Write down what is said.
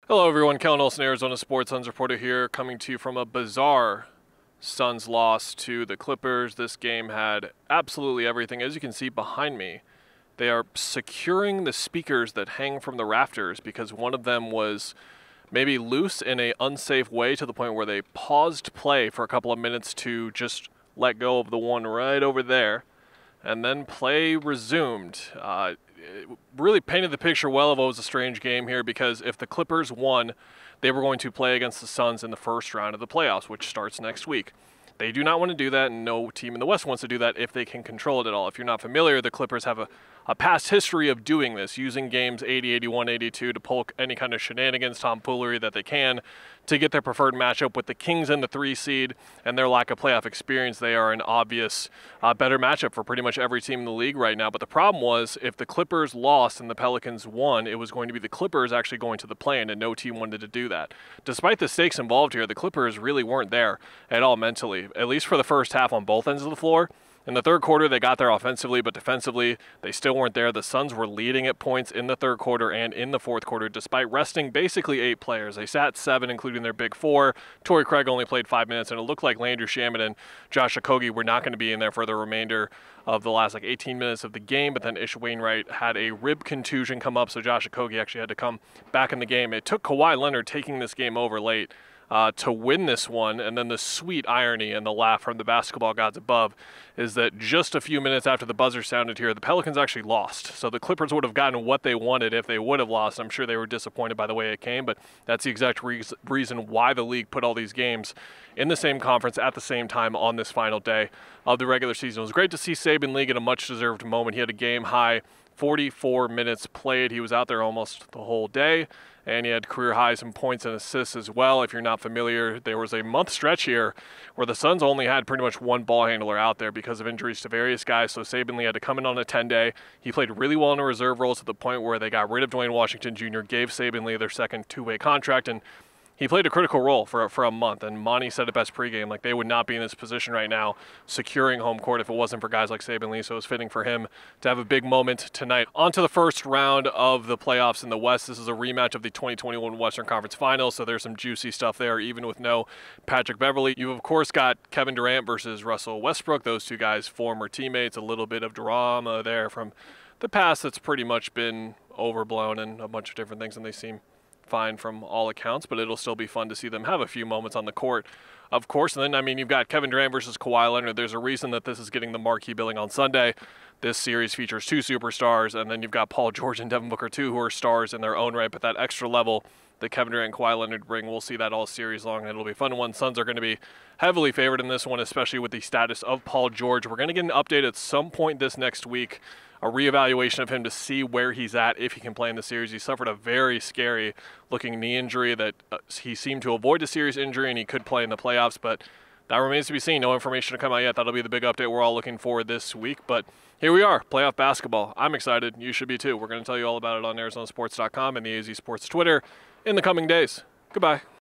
Hello everyone, Kellan Olson, Arizona Sports Suns reporter here, coming to you from a bizarre Suns loss to the Clippers. This game had absolutely everything. As you can see behind me, they are securing the speakers that hang from the rafters because one of them was maybe loose in an unsafe way to the point where they paused play for a couple of minutes to just let go of the one right over there, and then play resumed. It really painted the picture well of what was a strange game here, because if the Clippers won, they were going to play against the Suns in the first round of the playoffs, which starts next week. They do not want to do that, and no team in the West wants to do that if they can control it at all. If you're not familiar, the Clippers have a past history of doing this, using games 80, 81, 82 to pull any kind of shenanigans, tomfoolery that they can to get their preferred matchup. With the Kings in the 3 seed and their lack of playoff experience, they are an obvious better matchup for pretty much every team in the league right now. But the problem was, if the Clippers lost and the Pelicans won, it was going to be the Clippers actually going to the play-in, and no team wanted to do that. Despite the stakes involved here, the Clippers really weren't there at all mentally, at least for the first half on both ends of the floor. In the third quarter, they got there offensively, but defensively, they still weren't there. The Suns were leading at points in the third quarter and in the fourth quarter, despite resting basically 8 players. They sat 7, including their big 4. Torrey Craig only played 5 minutes, and it looked like Landry Shamet and Josh Okogie were not going to be in there for the remainder of the last 18 minutes of the game. But then Ish Wainwright had a rib contusion come up, so Josh Okogie actually had to come back in the game. It took Kawhi Leonard taking this game over late to win this one. And then the sweet irony and the laugh from the basketball gods above is that just a few minutes after the buzzer sounded here, the Pelicans actually lost. So the Clippers would have gotten what they wanted if they would have lost. I'm sure they were disappointed by the way it came, but that's the exact reason why the league put all these games in the same conference at the same time on this final day of the regular season. It was great to see Saben Lee get a much-deserved moment. He had a game-high 44 minutes played. He was out there almost the whole day, and he had career highs in points and assists as well. If you're not familiar, there was a month stretch here where the Suns only had pretty much one ball handler out there because of injuries to various guys. So Saben Lee had to come in on a 10-day. He played really well in a reserve role to the point where they got rid of Dwayne Washington Jr., gave Saben Lee their second 2-way contract, and he played a critical role for a month. And Monty said it best pregame, like, they would not be in this position right now securing home court if it wasn't for guys like Saben Lee. So it was fitting for him to have a big moment tonight. On to the first round of the playoffs in the West. This is a rematch of the 2021 Western Conference Finals, so there's some juicy stuff there, even with no Patrick Beverley. You've, of course, got Kevin Durant versus Russell Westbrook. Those two guys, former teammates. A little bit of drama there from the past that's pretty much been overblown and a bunch of different things, and they seem fine from all accounts, but it'll still be fun to see them have a few moments on the court, of course. And then, I mean, you've got Kevin Durant versus Kawhi Leonard. There's a reason that this is getting the marquee billing on Sunday. This series features 2 superstars, and then you've got Paul George and Devin Booker too, who are stars in their own right, but that extra level that Kevin Durant and Kawhi Leonard bring, we'll see that all series long, and it'll be a fun one. Suns are going to be heavily favored in this one, especially with the status of Paul George. We're going to get an update at some point this next week, a reevaluation of him to see where he's at, if he can play in the series. He suffered a very scary looking knee injury that he seemed to avoid a serious injury, and he could play in the playoffs, but that remains to be seen. No information to come out yet. That'll be the big update we're all looking for this week. But here we are, playoff basketball. I'm excited. You should be too. We're going to tell you all about it on ArizonaSports.com and the AZ Sports Twitter in the coming days. Goodbye.